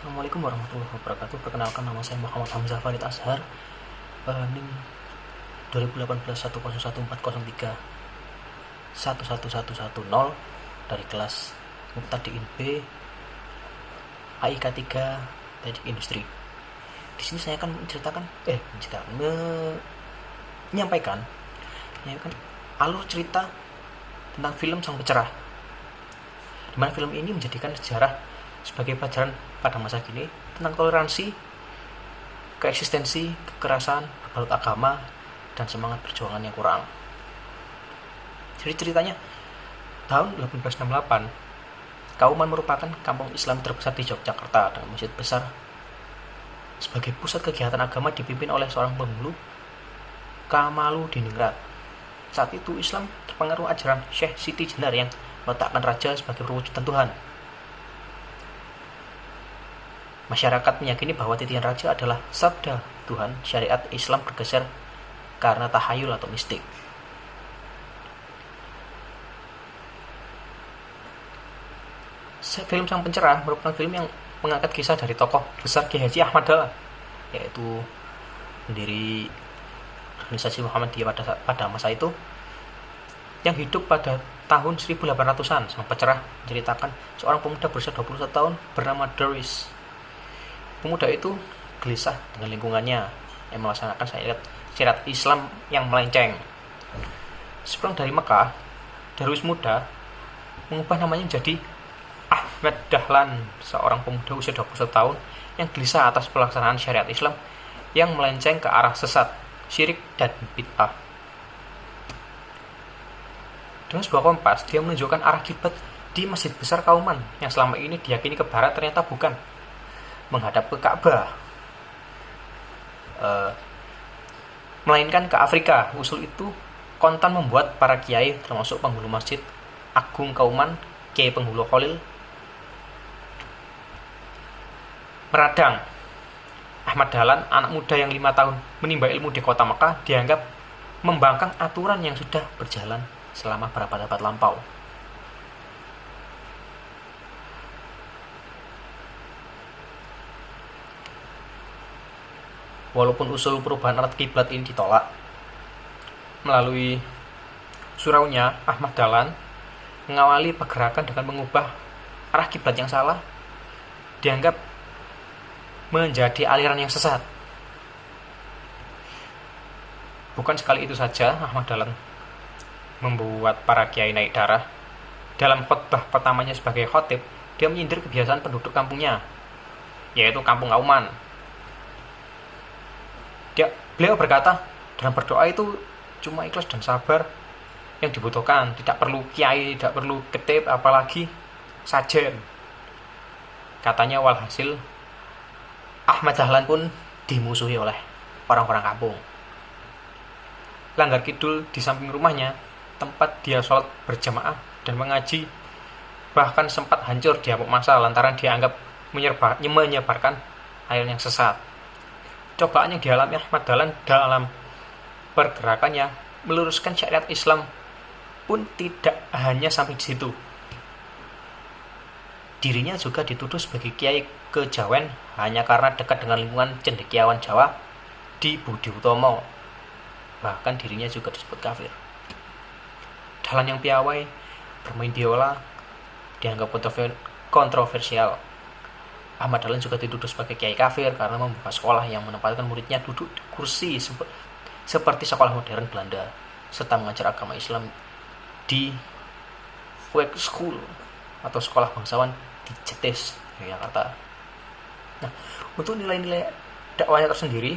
Assalamualaikum warahmatullahi wabarakatuh. Perkenalkan, nama saya Muhammad Hamzah Farid Azhar. NIM 2018 1011403 11110 dari kelas Mubtadi'in B AIK 3 Teknik Industri. Di sini saya akan menyampaikan alur cerita tentang film Sang Pencerah, di mana film ini menjadikan sejarah sebagai pelajaran pada masa kini tentang toleransi, keeksistensi, kekerasan, berbalut agama, dan semangat perjuangan yang kurang. Jadi ceritanya, tahun 1868, Kauman merupakan kampung Islam terbesar di Yogyakarta dengan masjid besar sebagai pusat kegiatan agama dipimpin oleh seorang penghulu, Kamaludiningrat. Saat itu Islam terpengaruh ajaran Syekh Siti Jenar yang meletakkan raja sebagai perwujudan Tuhan. Masyarakat meyakini bahwa titian raja adalah sabda Tuhan. Syariat Islam bergeser karena tahayul atau mistik. Film Sang Pencerah merupakan film yang mengangkat kisah dari tokoh besar Ki Haji Ahmad Dahlan, yaitu pendiri organisasi Muhammadiyah pada masa itu, yang hidup pada tahun 1800-an. Sang Pencerah menceritakan seorang pemuda berusia 21 tahun bernama Darwis. Pemuda itu gelisah dengan lingkungannya yang melaksanakan syariat Islam yang melenceng. Sepulang dari Mekah, Darwis muda mengubah namanya menjadi Ahmad Dahlan, seorang pemuda usia 21 tahun yang gelisah atas pelaksanaan syariat Islam yang melenceng ke arah sesat, syirik, dan bid'ah. Dengan sebuah kompas, dia menunjukkan arah kiblat di Masjid Besar Kauman yang selama ini diyakini ke barat, ternyata bukan, menghadap ke Ka'bah, melainkan ke Afrika. Usul itu kontan membuat para kiai, termasuk penghulu Masjid Agung Kauman, Kiai Penghulu Khalil, meradang. Ahmad Dahlan, anak muda yang 5 tahun menimba ilmu di kota Mekah, dianggap membangkang aturan yang sudah berjalan selama berabad-abad lampau. Walaupun usul perubahan alat kiblat ini ditolak, melalui suraunya Ahmad Dahlan mengawali pergerakan dengan mengubah arah kiblat yang salah dianggap menjadi aliran yang sesat. Bukan sekali itu saja, Ahmad Dahlan membuat para kiai naik darah. Dalam khotbah pertamanya sebagai khotib, dia menyindir kebiasaan penduduk kampungnya, yaitu kampung Kauman. Beliau berkata, dalam berdoa itu cuma ikhlas dan sabar yang dibutuhkan, tidak perlu kiai, tidak perlu ketib, apalagi sajen. Katanya, walhasil Ahmad Dahlan pun dimusuhi oleh orang-orang kampung. Langgar Kidul di samping rumahnya, tempat dia sholat berjamaah dan mengaji, bahkan sempat hancur di amuk masa lantaran dianggap menyebarkan aliran yang sesat. Cobaan yang dialami Ahmad Dahlan dalam pergerakannya meluruskan syariat Islam pun tidak hanya sampai di situ. Dirinya juga dituduh sebagai kiai kejawen hanya karena dekat dengan lingkungan cendekiawan Jawa di Budi Utomo. Bahkan dirinya juga disebut kafir. Dahlan yang piawai, bermain biola, dianggap kontroversial. Ahmad Dahlan juga dituduh sebagai kiai kafir karena membuka sekolah yang menempatkan muridnya duduk di kursi seperti sekolah modern Belanda, serta mengajar agama Islam di School atau sekolah bangsawan di Jetis, Yogyakarta. Nah, untuk nilai-nilai dakwahnya tersendiri,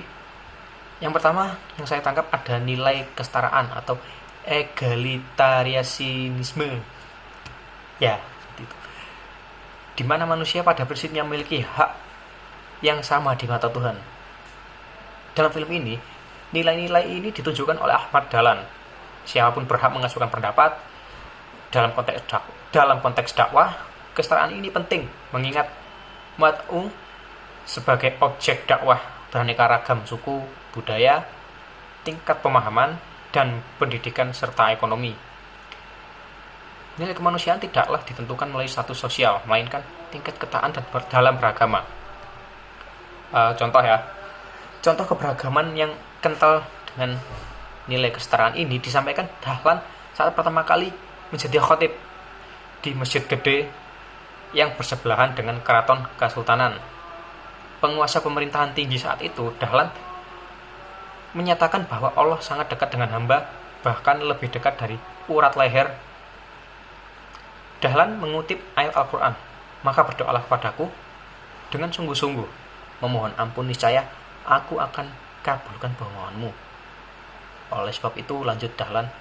yang pertama yang saya tangkap ada nilai kesetaraan atau egalitarianisme. Ya, di mana manusia pada prinsipnya memiliki hak yang sama di mata Tuhan. Dalam film ini, nilai-nilai ini ditunjukkan oleh Ahmad Dahlan. Siapapun berhak mengajukan pendapat. Dalam konteks dakwah, kesetaraan ini penting, mengingat mad'u sebagai objek dakwah beraneka ragam suku, budaya, tingkat pemahaman, dan pendidikan serta ekonomi. Nilai kemanusiaan tidaklah ditentukan melalui status sosial, melainkan tingkat ketaatan dalam beragama. Contoh ya, contoh keberagaman yang kental dengan nilai kesetaraan ini disampaikan Dahlan saat pertama kali menjadi khatib di masjid gede yang bersebelahan dengan keraton Kesultanan. Penguasa pemerintahan tinggi saat itu, Dahlan menyatakan bahwa Allah sangat dekat dengan hamba, bahkan lebih dekat dari urat leher. Dahlan mengutip ayat Al-Quran, maka berdoalah kepadaku dengan sungguh-sungguh, memohon ampun, niscaya aku akan kabulkan permohonanmu. Oleh sebab itu, lanjut Dahlan,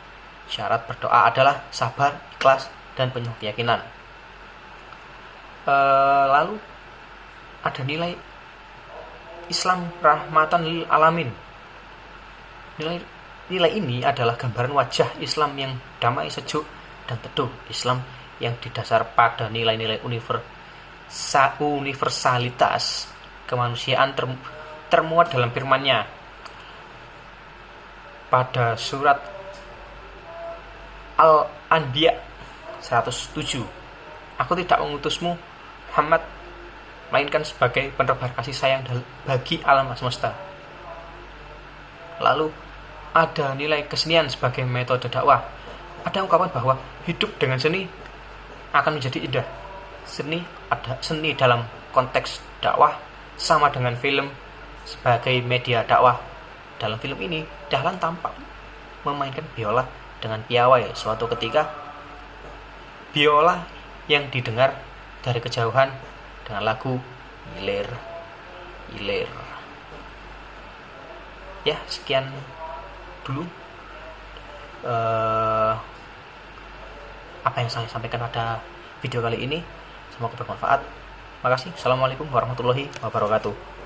syarat berdoa adalah sabar, ikhlas, dan penuh keyakinan. Lalu ada nilai Islam rahmatan lil alamin. Nilai ini adalah gambaran wajah Islam yang damai, sejuk, dan teduh. Islam yang didasar pada nilai-nilai universalitas kemanusiaan termuat dalam firman-Nya pada surat Al-Anbiya 107. Aku tidak mengutusmu Muhammad melainkan sebagai penebar kasih sayang bagi alam semesta. Lalu ada nilai kesenian sebagai metode dakwah. Ada ungkapan bahwa hidup dengan seni akan menjadi indah. Seni dalam konteks dakwah sama dengan film sebagai media dakwah. Dalam film ini, Dahlan tampak memainkan biola dengan piawai. Suatu ketika, biola yang didengar dari kejauhan dengan lagu Ilir, Ilir. Ya, sekian dulu apa yang saya sampaikan pada video kali ini. Semoga bermanfaat. Makasih. Assalamualaikum warahmatullahi wabarakatuh.